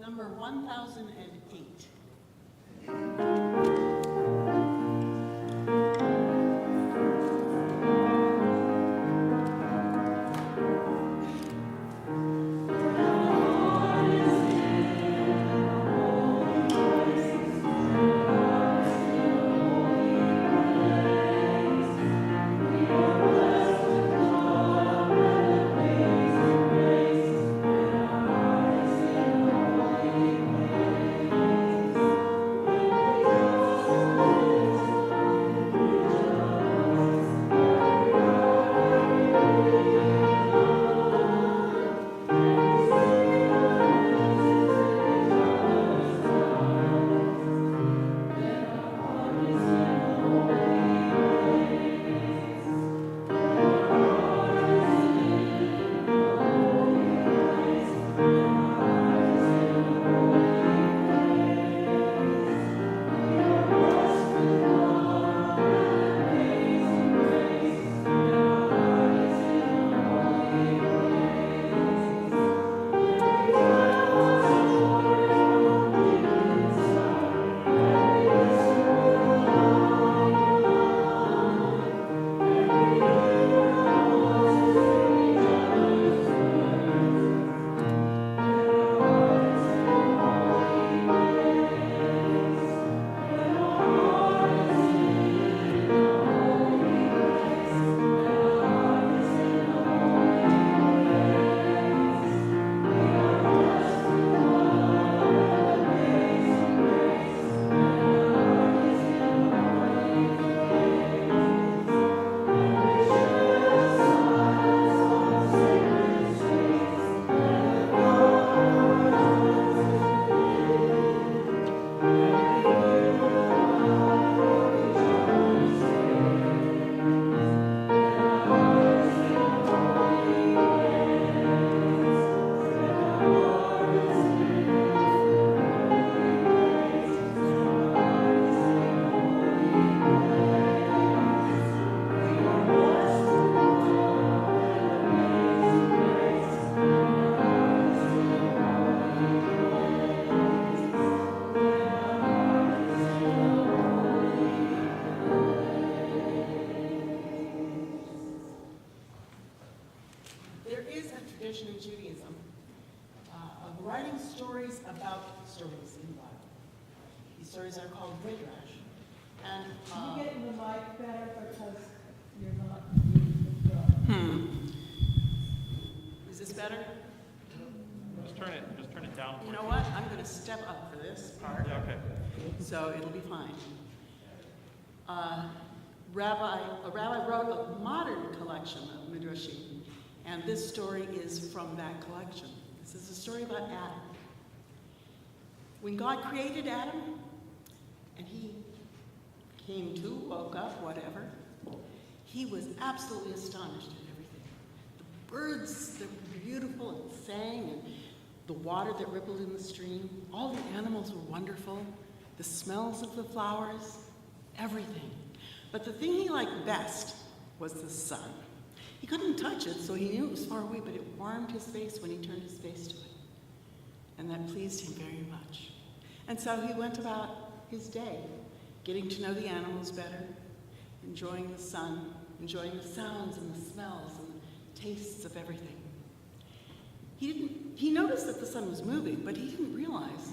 Number 1008. In Judaism, of writing stories about stories in the Bible. These stories are called midrash. And Can you get in the mic better because you're not? Is this better? Just turn it down. You know what? I'm going to step up for this part. Yeah, okay. So it'll be fine. A rabbi wrote a modern collection of midrashim. And this story is from that collection. This is a story about Adam. When God created Adam, and he came to, woke up, whatever, he was absolutely astonished at everything. The birds that were beautiful and sang, and the water that rippled in the stream, all the animals were wonderful, the smells of the flowers, everything. But the thing he liked best was the sun. He couldn't touch it, so he knew it was far away, but it warmed his face when he turned his face to it. And that pleased him very much. And so he went about his day, getting to know the animals better, enjoying the sun, enjoying the sounds and the smells and the tastes of everything. He noticed that the sun was moving, but he didn't realize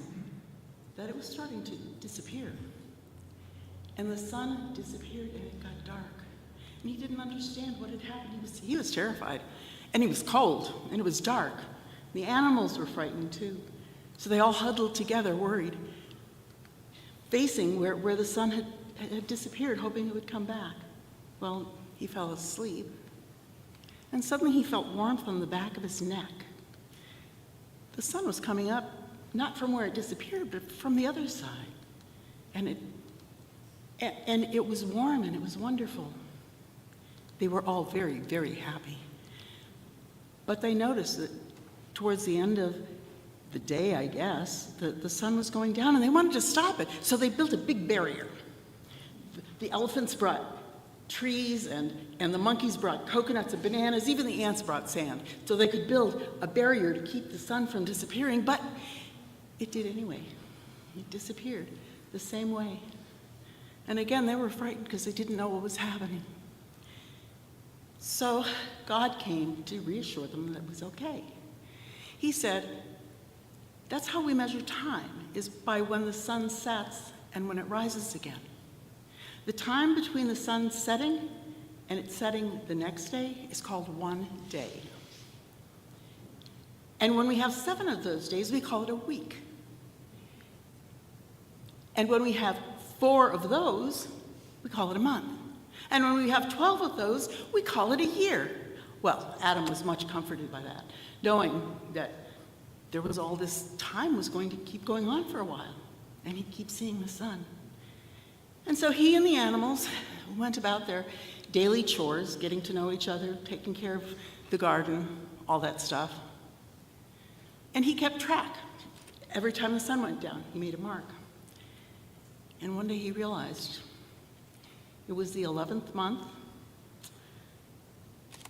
that it was starting to disappear. And the sun disappeared and it got dark. And he didn't understand what had happened. He was terrified. And it was cold, and it was dark. The animals were frightened too. So they all huddled together, worried, facing where the sun had disappeared, hoping it would come back. Well, he fell asleep. And suddenly he felt warmth on the back of his neck. The sun was coming up, not from where it disappeared, but from the other side. And it was warm and it was wonderful. They were all very, very happy. But they noticed that towards the end of the day, I guess, the sun was going down and they wanted to stop it. So they built a big barrier. The elephants brought trees and the monkeys brought coconuts and bananas, even the ants brought sand. So they could build a barrier to keep the sun from disappearing, but it did anyway. It disappeared the same way. And again, they were frightened because they didn't know what was happening. So God came to reassure them that it was okay. He said, that's how we measure time, is by when the sun sets and when it rises again. The time between the sun setting and it setting the next day is called one day. And when we have 7 of those days, we call it a week. And when we have 4 of those, we call it a month. And when we have 12 of those, we call it a year. Well, Adam was much comforted by that, knowing that there was all this time was going to keep going on for a while, and he'd keep seeing the sun. And so he and the animals went about their daily chores, getting to know each other, taking care of the garden, all that stuff. And he kept track. Every time the sun went down, he made a mark. And one day he realized it was the 11th month,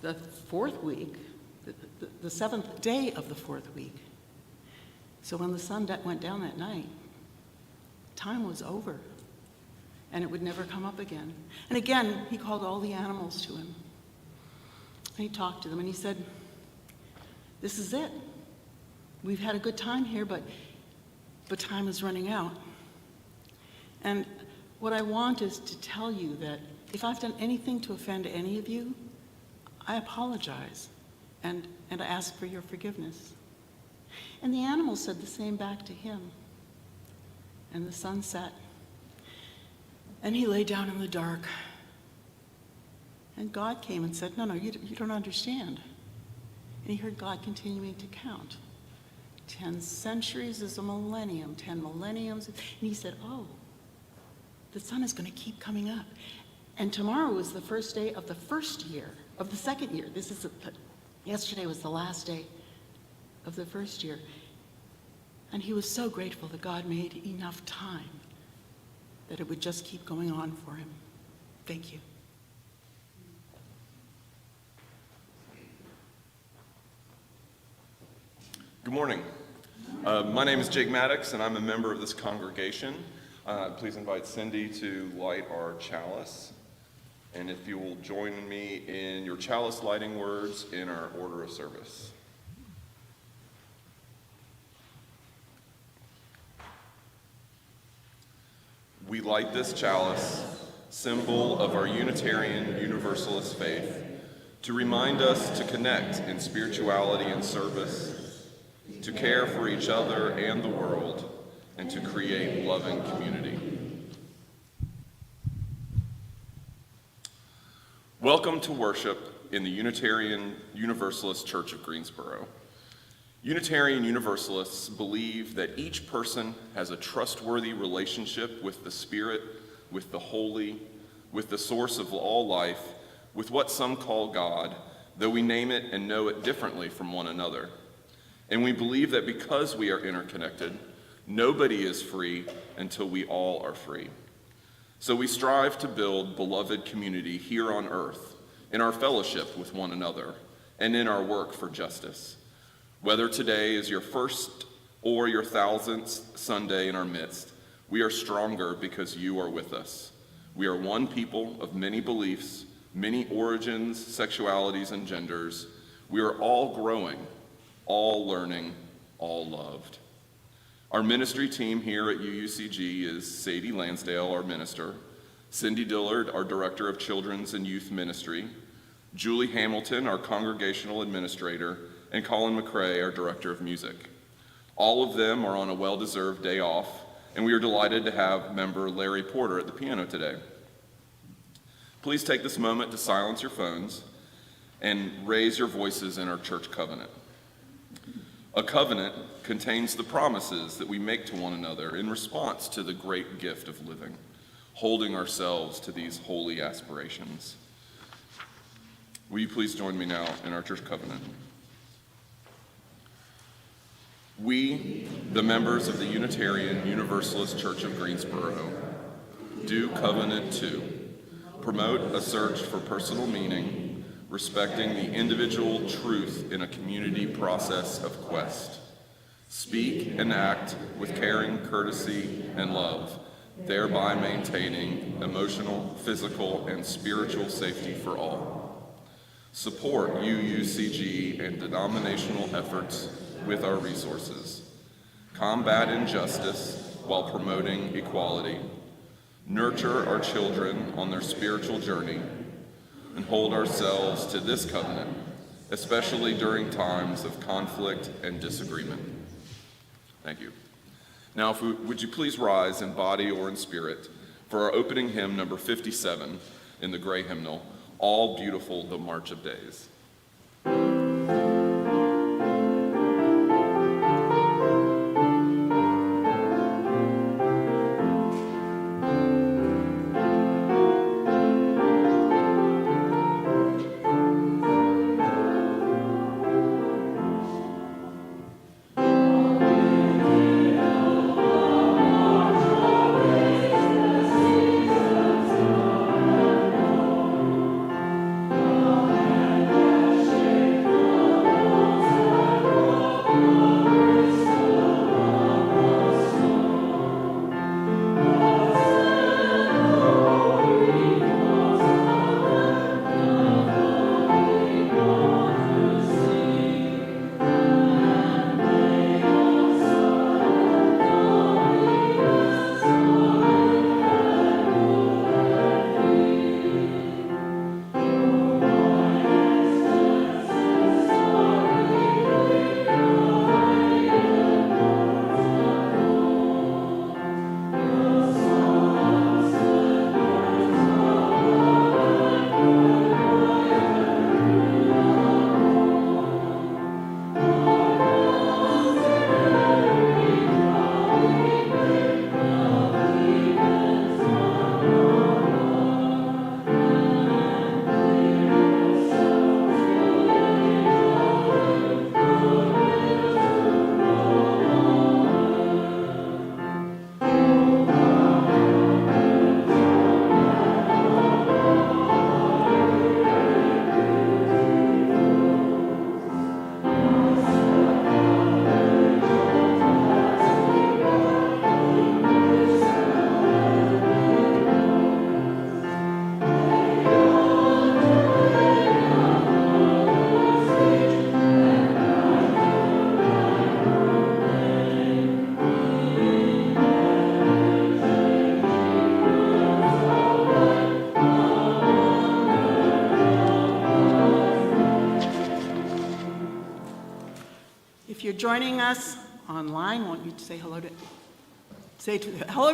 the 4th week, the 7th day of the 4th week. So when the sun went down that night, time was over, and it would never come up again. And again, he called all the animals to him. And he talked to them, and he said, this is it. We've had a good time here, but time is running out. And what I want is to tell you that if I've done anything to offend any of you, I apologize, and I ask for your forgiveness. And the animals said the same back to him. And the sun set, and he lay down in the dark. And God came and said, no, you don't understand. And he heard God continuing to count. 10 centuries is a millennium, 10 millenniums. And he said, oh, the sun is going to keep coming up. And tomorrow is the first day of the first year, of the second year. Yesterday was the last day of the first year. And he was so grateful that God made enough time that it would just keep going on for him. Thank you. Good morning. My name is Jake Maddox, and I'm a member of this congregation. Please invite Cindy to light our chalice. And if you will join me in your chalice lighting words in our order of service. We light this chalice, symbol of our Unitarian Universalist faith, to remind us to connect in spirituality and service, to care for each other and the world, and to create loving community. Welcome to worship in the Unitarian Universalist Church of Greensboro. Unitarian Universalists believe that each person has a trustworthy relationship with the Spirit, with the Holy, with the source of all life, with what some call God, though we name it and know it differently from one another. And we believe that because we are interconnected, nobody is free until we all are free. So we strive to build beloved community here on earth, in our fellowship with one another, and in our work for justice. Whether today is your first or your 1000th Sunday in our midst, we are stronger because you are with us. We are one people of many beliefs, many origins, sexualities, and genders. We are all growing, all learning, all loved. Our ministry team here at UUCG is Sadie Lansdale, our minister, Cindy Dillard, our director of children's and youth ministry, Julie Hamilton, our congregational administrator, and Colin McCrae, our director of music. All of them are on a well-deserved day off, and we are delighted to have member Larry Porter at the piano today. Please take this moment to silence your phones and raise your voices in our church covenant. A covenant contains the promises that we make to one another in response to the great gift of living, holding ourselves to these holy aspirations. Will you please join me now in our church covenant? We, the members of the Unitarian Universalist Church of Greensboro, do covenant to promote a search for personal meaning, respecting the individual truth in a community process of quest, Speak and act with caring courtesy and love, thereby maintaining emotional, physical, and spiritual safety for all. Support UUCG and denominational efforts with our resources. Combat injustice while promoting equality. Nurture our children on their spiritual journey, and hold ourselves to this covenant, especially during times of conflict and disagreement. Thank you. Now, would you please rise in body or in spirit for our opening hymn, number 57, in the gray hymnal, All Beautiful the March of Days. If you're joining us online, I want you to say hello to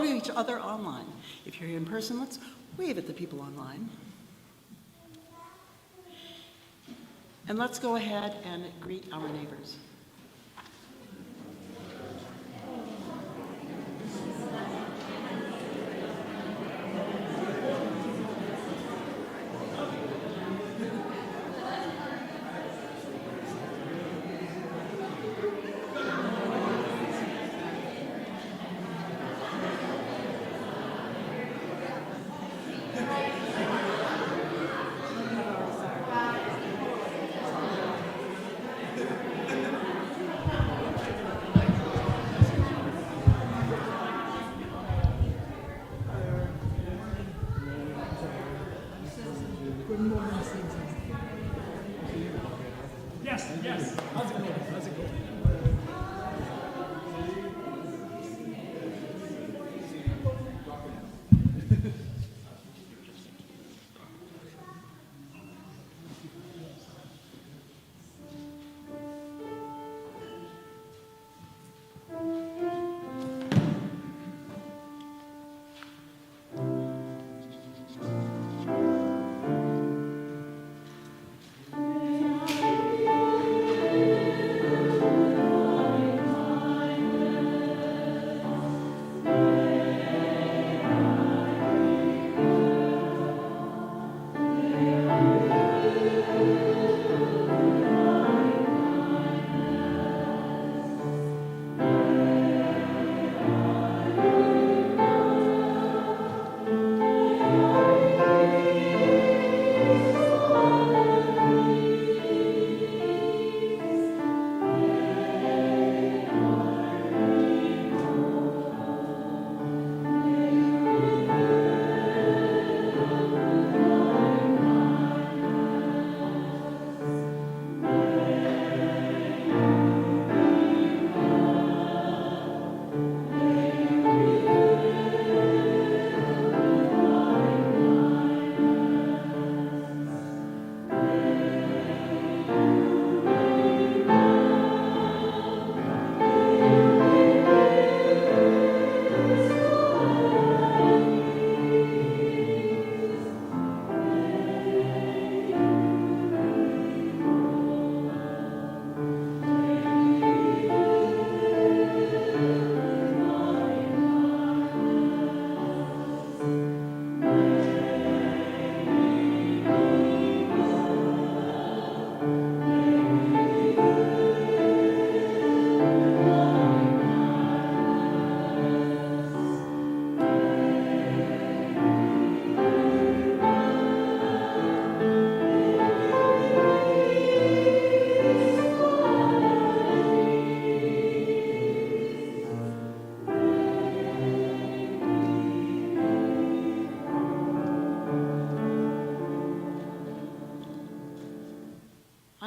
each other online. If you're here in person, let's wave at the people online. And let's go ahead and greet our neighbors. Yes. How's it going?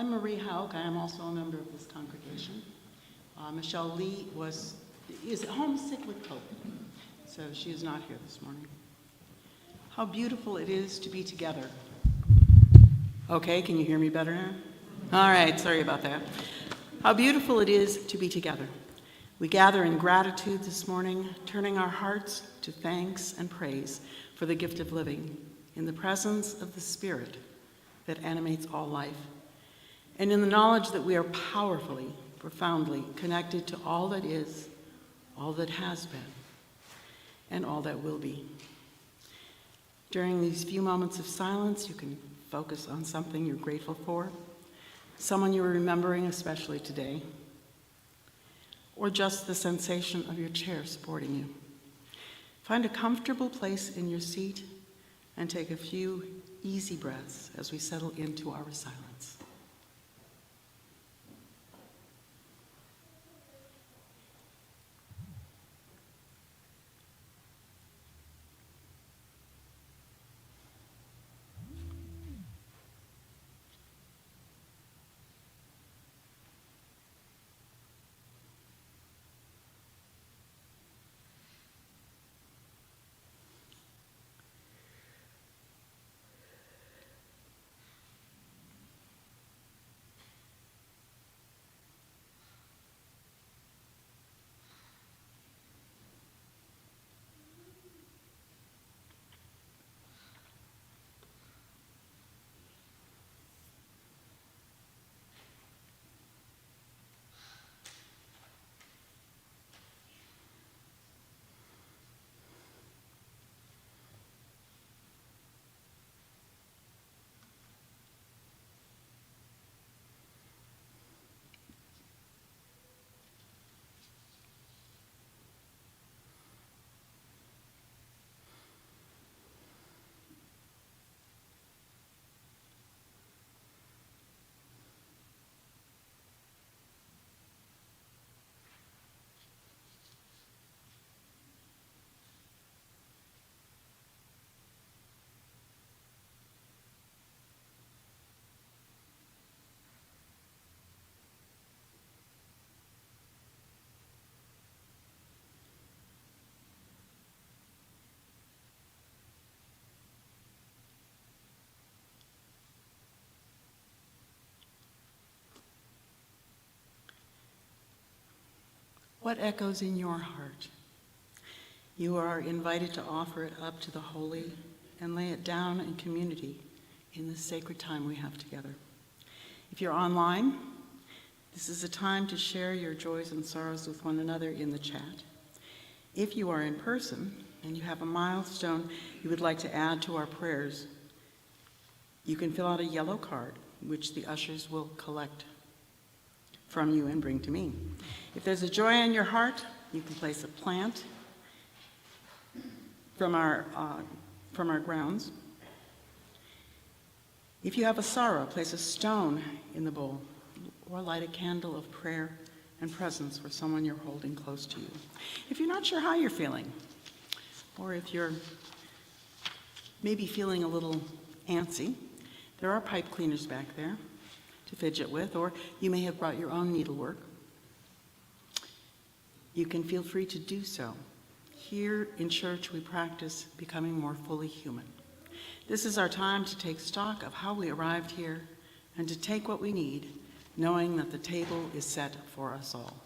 I'm Marie Hauk. I am also a member of this congregation. Michelle Lee is homesick with COVID, so she is not here this morning. How beautiful it is to be together. Okay, can you hear me better now? All right, sorry about that. How beautiful it is to be together. We gather in gratitude this morning, turning our hearts to thanks and praise for the gift of living in the presence of the Spirit that animates all life, and in the knowledge that we are powerfully, profoundly connected to all that is, all that has been, and all that will be. During these few moments of silence, you can focus on something you're grateful for, someone you're remembering especially today, or just the sensation of your chair supporting you. Find a comfortable place in your seat and take a few easy breaths as we settle into our silence. What echoes in your heart? You are invited to offer it up to the holy and lay it down in community in the sacred time we have together. If you're online, this is a time to share your joys and sorrows with one another in the chat. If you are in person and you have a milestone you would like to add to our prayers, you can fill out a yellow card, which the ushers will collect from you and bring to me. If there's a joy in your heart, you can place a plant from our grounds. If you have a sorrow, place a stone in the bowl or light a candle of prayer and presence for someone you're holding close to you. If you're not sure how you're feeling, or if you're maybe feeling a little antsy, there are pipe cleaners back there to fidget with, or you may have brought your own needlework. You can feel free to do so. Here in church, we practice becoming more fully human. This is our time to take stock of how we arrived here and to take what we need, knowing that the table is set for us all.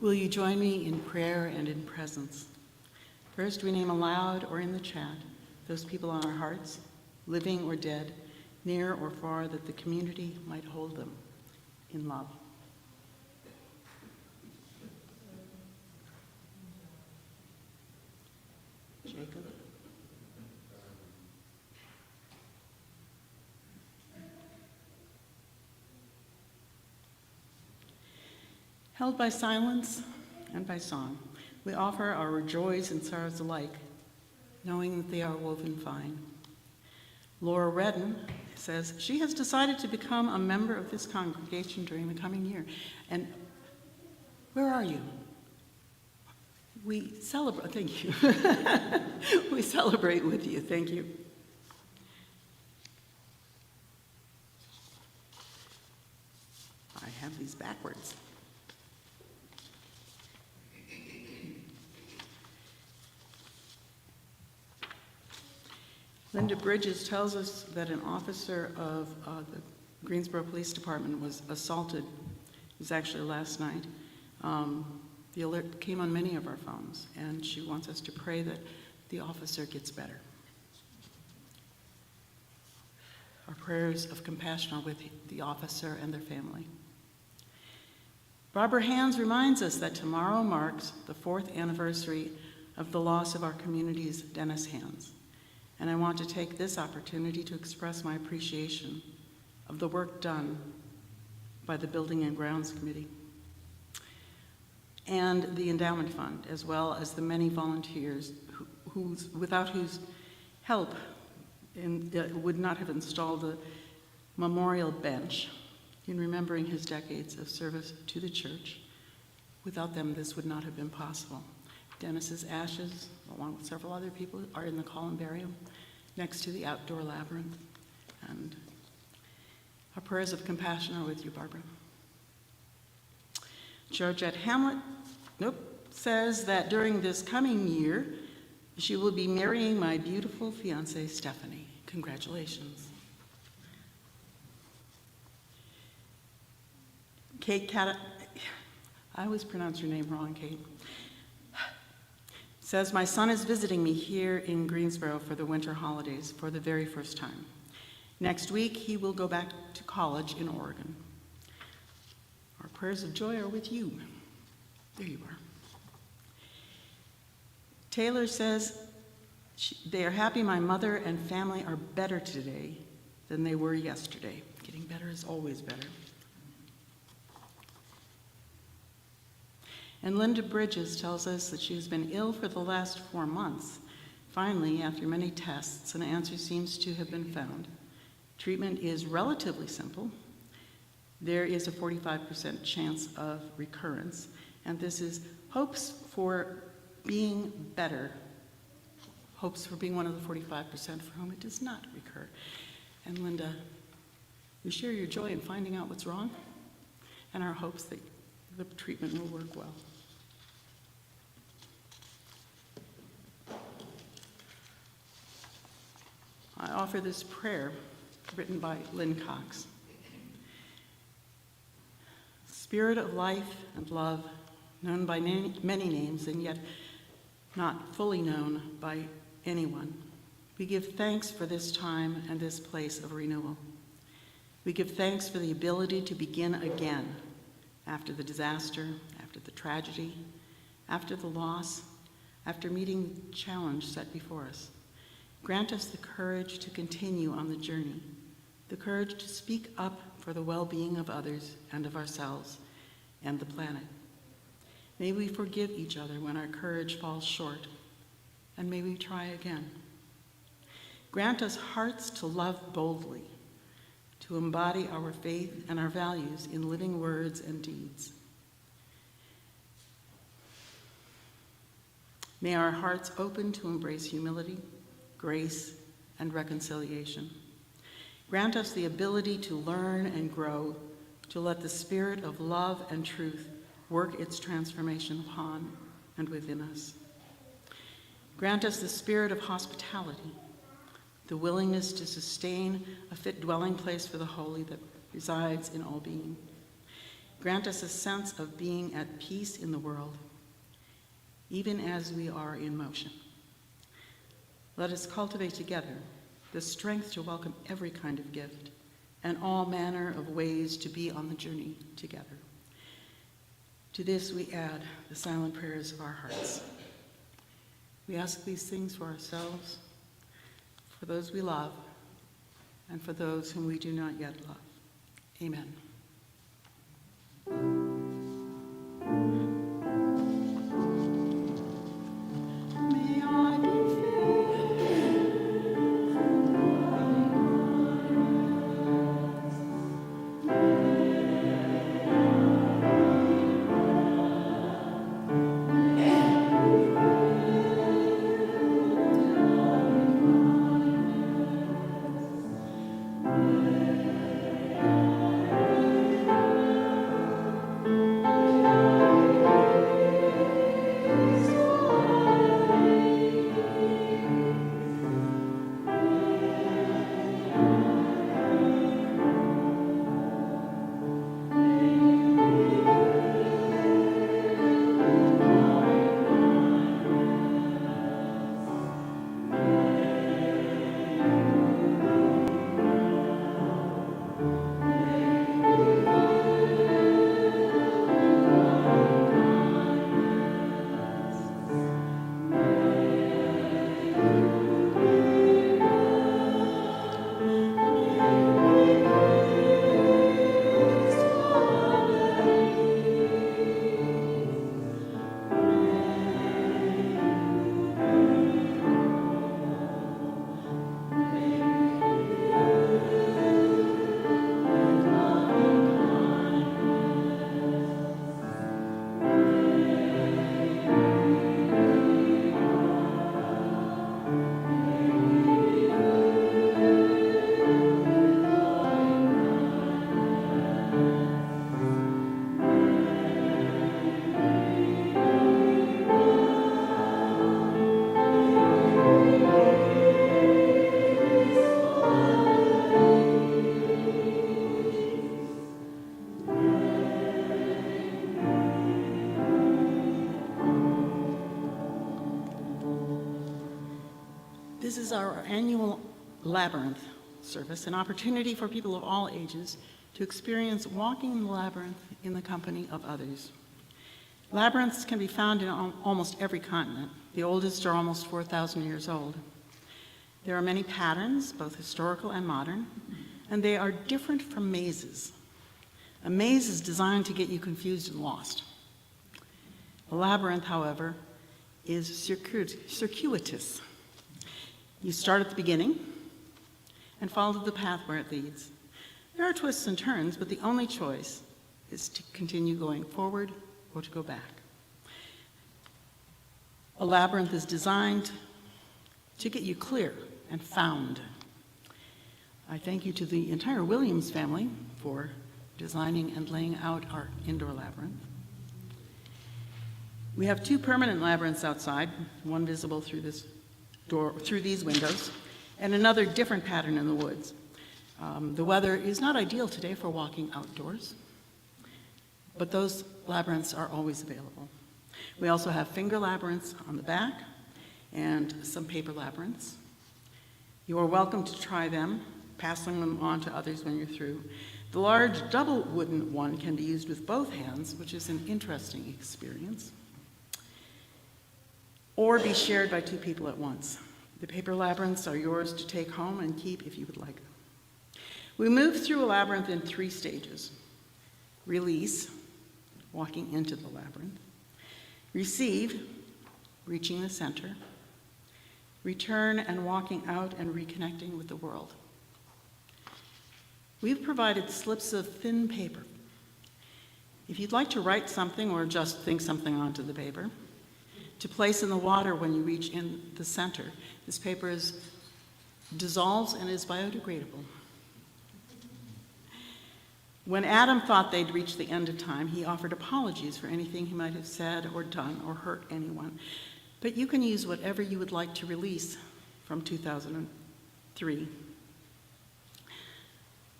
Will you join me in prayer and in presence? First, we name aloud or in the chat those people on our hearts, living or dead, near or far, that the community might hold them in love. Jacob. Held by silence and by song, we offer our joys and sorrows alike, knowing that they are woven fine. Laura Redden says she has decided to become a member of this congregation during the coming year. And where are you? We celebrate, thank you. We celebrate with you, thank you. I have these backwards. Linda Bridges tells us that an officer of the Greensboro Police Department was assaulted. It was actually last night. The alert came on many of our phones, and she wants us to pray that the officer gets better. Our prayers of compassion are with the officer and their family. Barbara Hands reminds us that tomorrow marks the 4th anniversary of the loss of our community's Dennis Hands. And I want to take this opportunity to express my appreciation of the work done by the Building and Grounds Committee and the Endowment Fund, as well as the many volunteers without whose help would not have installed the memorial bench in remembering his decades of service to the church. Without them, this would not have been possible. Dennis's ashes, along with several other people, are in the columbarium next to the outdoor labyrinth. And our prayers of compassion are with you, Barbara. Georgette Hamlet says that during this coming year, she will be marrying my beautiful fiancée, Stephanie. Congratulations. Kate I always pronounce your name wrong, Kate. Says, my son is visiting me here in Greensboro for the winter holidays for the very first time. Next week, he will go back to college in Oregon. Our prayers of joy are with you. There you are. Taylor says, they are happy my mother and family are better today than they were yesterday. Getting better is always better. And Linda Bridges tells us that she has been ill for the last 4 months. Finally, after many tests, an answer seems to have been found. Treatment is relatively simple. There is a 45% chance of recurrence, and this is hopes for being better, hopes for being one of the 45% for whom it does not recur. And Linda, we share your joy in finding out what's wrong and our hopes that the treatment will work well. I offer this prayer written by Lynn Cox. Spirit of life and love, known by many names and yet not fully known by anyone, we give thanks for this time and this place of renewal. We give thanks for the ability to begin again after the disaster, after the tragedy, after the loss, after meeting the challenge set before us. Grant us the courage to continue on the journey, the courage to speak up for the well-being of others and of ourselves and the planet. May we forgive each other when our courage falls short, and may we try again. Grant us hearts to love boldly, to embody our faith and our values in living words and deeds. May our hearts open to embrace humility, grace, and reconciliation. Grant us the ability to learn and grow, to let the spirit of love and truth work its transformation upon and within us. Grant us the spirit of hospitality, the willingness to sustain a fit dwelling place for the holy that resides in all being. grant us a sense of being at peace in the world, even as we are in motion. Let us cultivate together the strength to welcome every kind of gift and all manner of ways to be on the journey together. To this we add the silent prayers of our hearts. We ask these things for ourselves, for those we love, and for those whom we do not yet love. Amen. May I be This is our annual Labyrinth service, an opportunity for people of all ages to experience walking in the labyrinth in the company of others. Labyrinths can be found in almost every continent. The oldest are almost 4,000 years old. There are many patterns, both historical and modern, and they are different from mazes. A maze is designed to get you confused and lost. A labyrinth, however, is circuitous. You start at the beginning and follow the path where it leads. There are twists and turns, but the only choice is to continue going forward or to go back. A labyrinth is designed to get you clear and found. I thank you to the entire Williams family for designing and laying out our indoor labyrinth. We have 2 permanent labyrinths outside, one visible through this door, through these windows, and another different pattern in the woods. The weather is not ideal today for walking outdoors, but those labyrinths are always available. We also have finger labyrinths on the back and some paper labyrinths. You are welcome to try them, passing them on to others when you're through. The large double wooden one can be used with both hands, which is an interesting experience, or be shared by 2 people at once. The paper labyrinths are yours to take home and keep if you would like them. We move through a labyrinth in 3 stages. Release, walking into the labyrinth. Receive, reaching the center. Return and walking out and reconnecting with the world. We've provided slips of thin paper. If you'd like to write something or just think something onto the paper, to place in the water when you reach in the center, this paper dissolves and is biodegradable. When Adam thought they'd reached the end of time, he offered apologies for anything he might have said or done or hurt anyone. But you can use whatever you would like to release from 2003.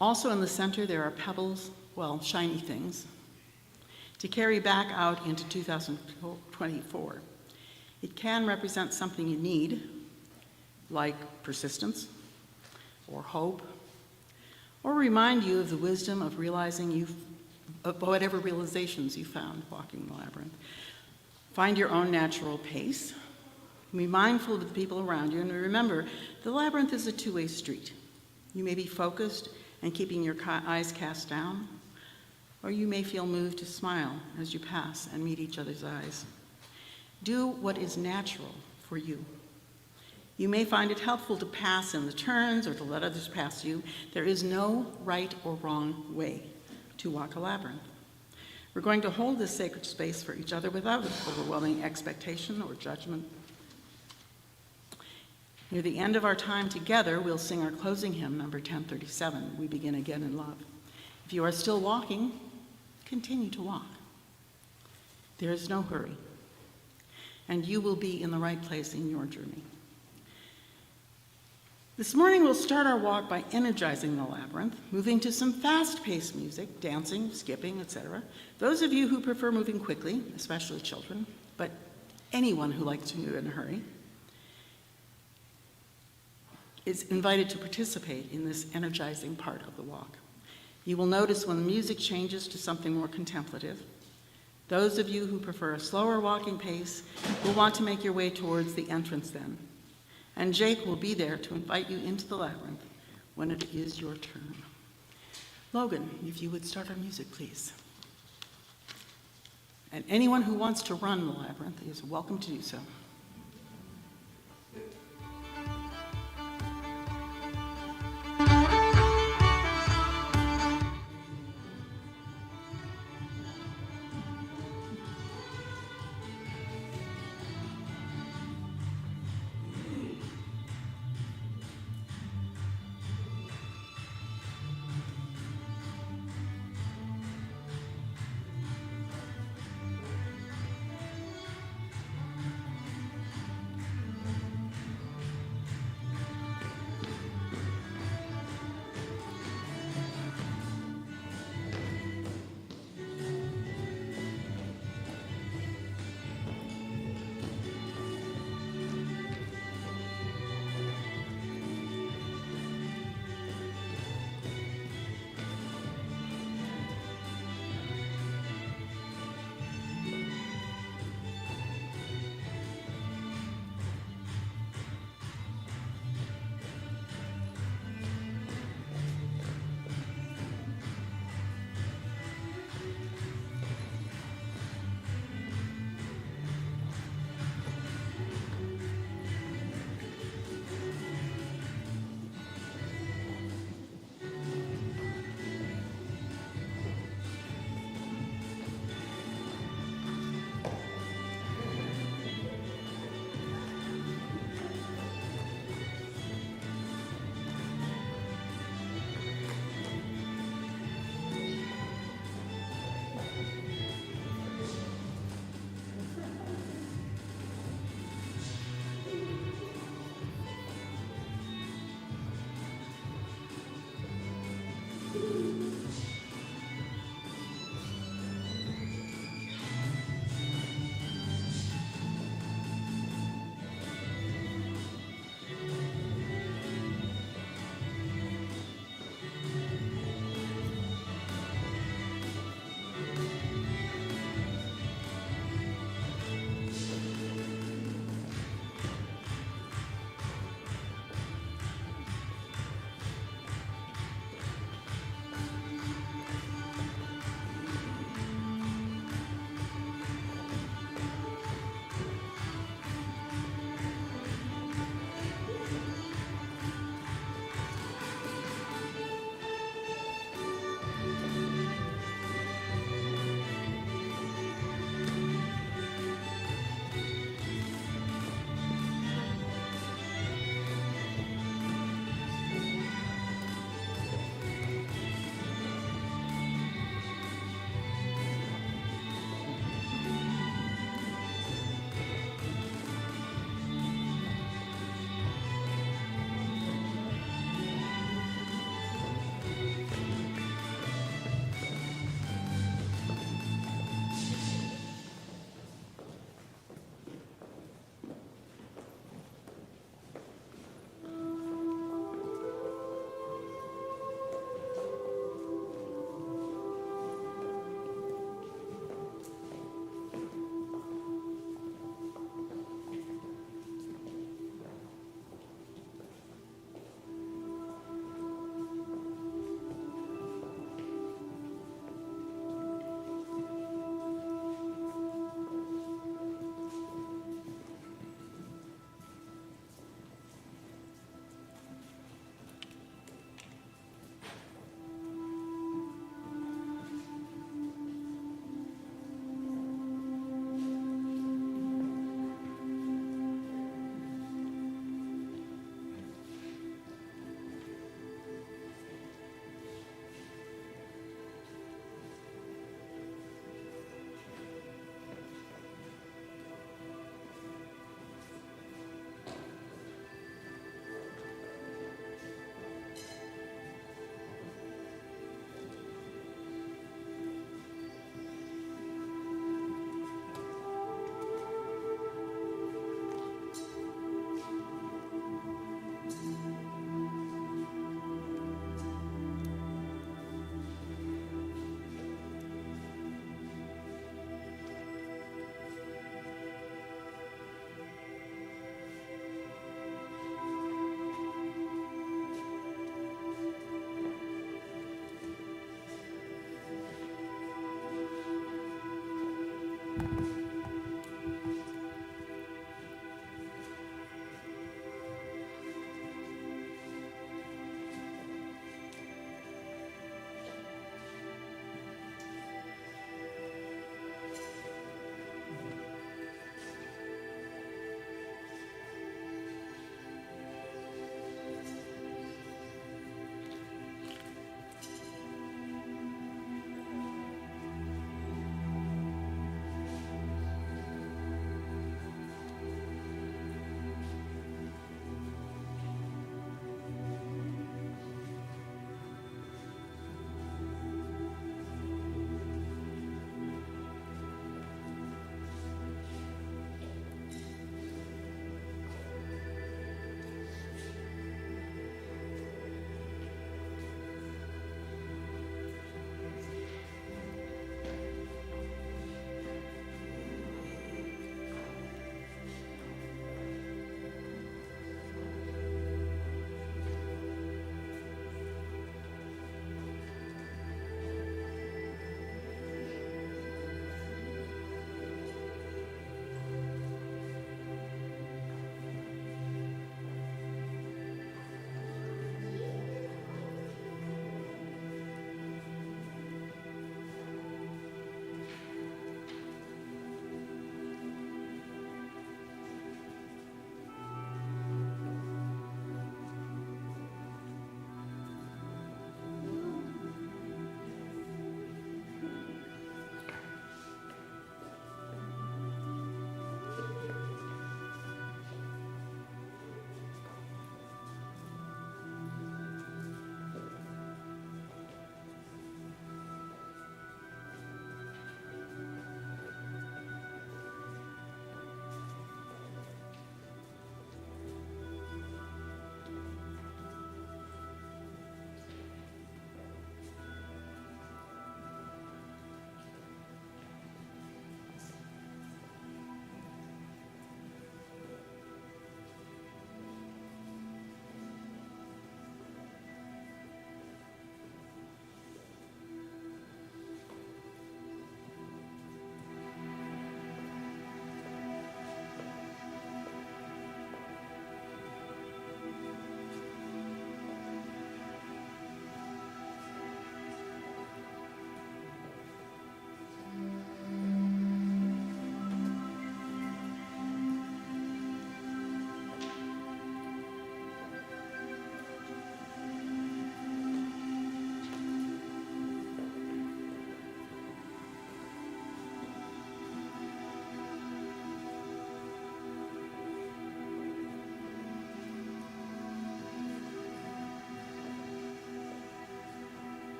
Also in the center, there are pebbles, well, shiny things, to carry back out into 2024. It can represent something you need, like persistence or hope, or remind you of the wisdom of realizing of whatever realizations you found walking the labyrinth. Find your own natural pace. Be mindful of the people around you, and remember, the labyrinth is a two-way street. You may be focused and keeping your eyes cast down, or you may feel moved to smile as you pass and meet each other's eyes. Do what is natural for you. You may find it helpful to pass in the turns or to let others pass you. There is no right or wrong way to walk a labyrinth. We're going to hold this sacred space for each other without overwhelming expectation or judgment. Near the end of our time together, we'll sing our closing hymn, number 1037, We Begin Again in Love. If you are still walking, continue to walk. There is no hurry, and you will be in the right place in your journey. This morning, we'll start our walk by energizing the labyrinth, moving to some fast-paced music, dancing, skipping, etc. Those of you who prefer moving quickly, especially children, but anyone who likes to move in a hurry, is invited to participate in this energizing part of the walk. You will notice when the music changes to something more contemplative. Those of you who prefer a slower walking pace will want to make your way towards the entrance then. And Jake will be there to invite you into the labyrinth when it is your turn. Logan, if you would start our music, please. And anyone who wants to run the labyrinth is welcome to do so.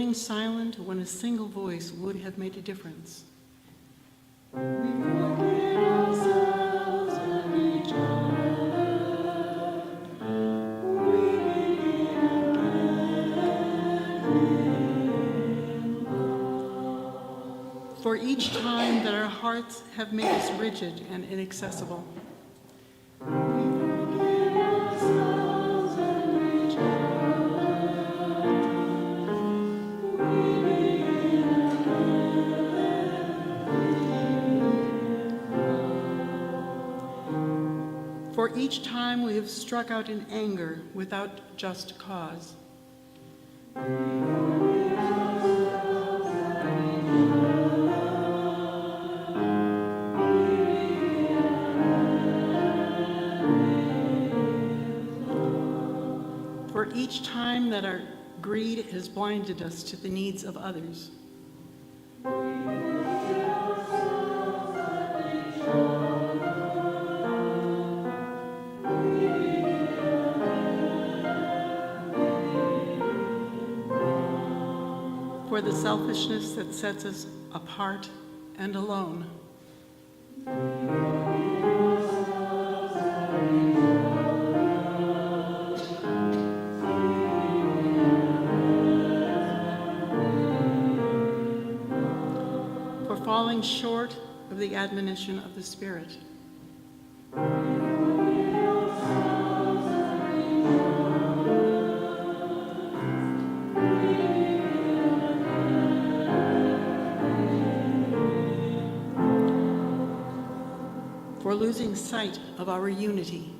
remain silent when a single voice would have made a difference. We forget ourselves and each other. We begin again. For each time that our hearts have made us rigid and inaccessible. We forget ourselves and each other. We begin again. For each time we have struck out in anger without just cause. For each time that our greed has blinded us to the needs of others. For the selfishness that sets us apart and alone. For falling short of the admonition of the Spirit. For losing sight of our unity.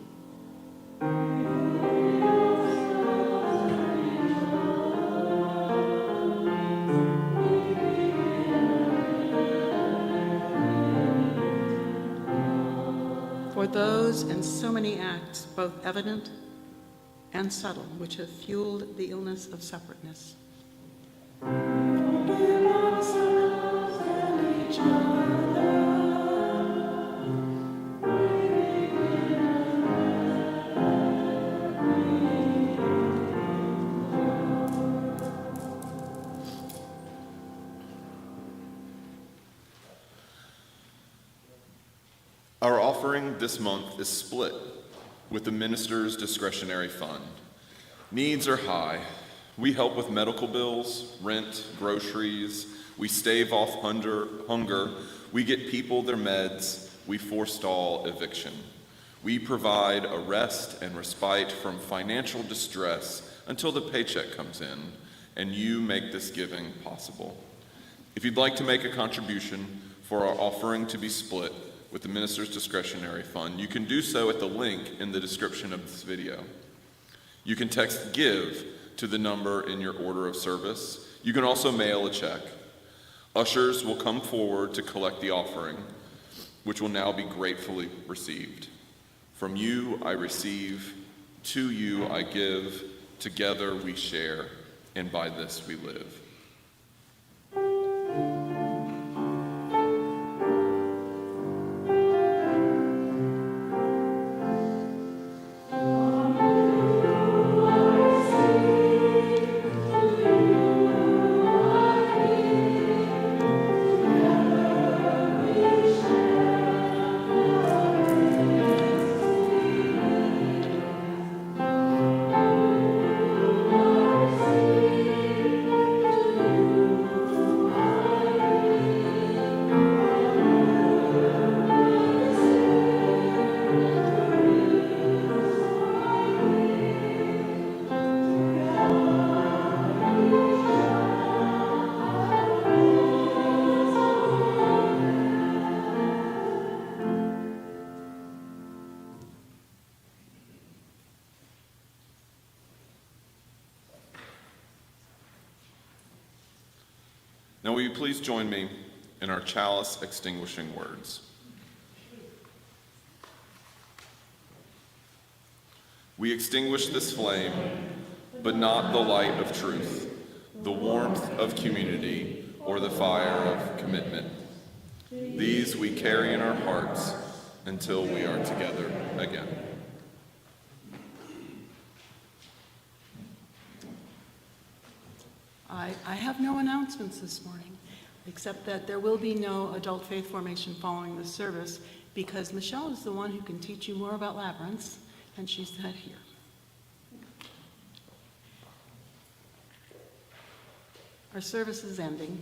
For those and so many acts, both evident and subtle, which have fueled the illness of separateness. Forgive ourselves and each other. Our offering this month is split with the minister's discretionary fund. Needs are high. We help with medical bills, rent, groceries. We stave off hunger. We get people their meds. We forestall eviction. We provide a rest and respite from financial distress until the paycheck comes in, and you make this giving possible. If you'd like to make a contribution for our offering to be split with the minister's discretionary fund, you can do so at the link in the description of this video. You can text GIVE to the number in your order of service. You can also mail a check. Ushers will come forward to collect the offering, which will now be gratefully received. From you I receive, to you I give, together we share, and by this we live. Now will you please join me in our chalice extinguishing words. We extinguish this flame, but not the light of truth, the warmth of community, or the fire of commitment. These we carry in our hearts until we are together again. I have no announcements this morning, except that there will be no adult faith formation following the service because Michelle is the one who can teach you more about labyrinths, and she's not here. Our service is ending.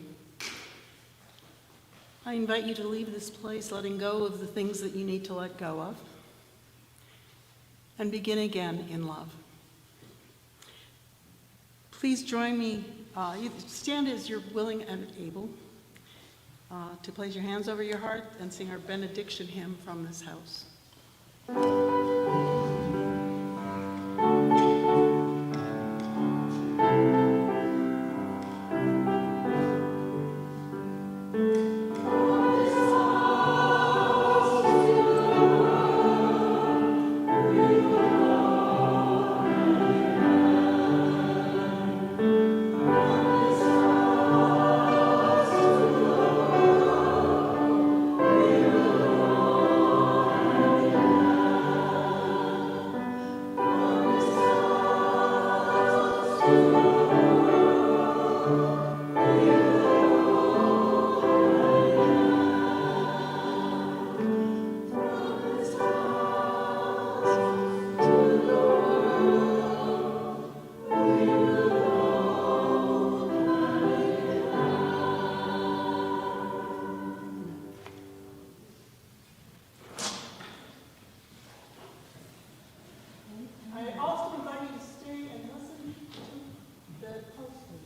I invite you to leave this place letting go of the things that you need to let go of and begin again in love. Please join me, stand as you're willing and able to place your hands over your heart and sing our benediction hymn from this house. I also invite you to stay and listen to the postman.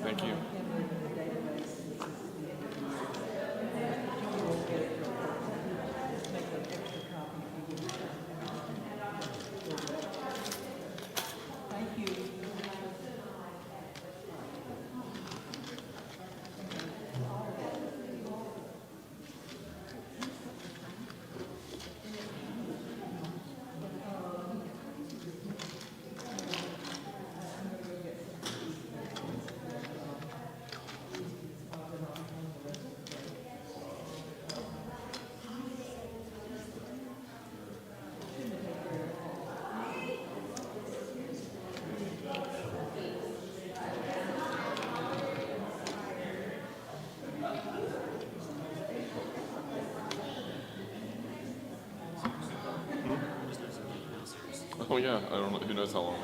Thank you. Oh yeah, I don't know, who knows how long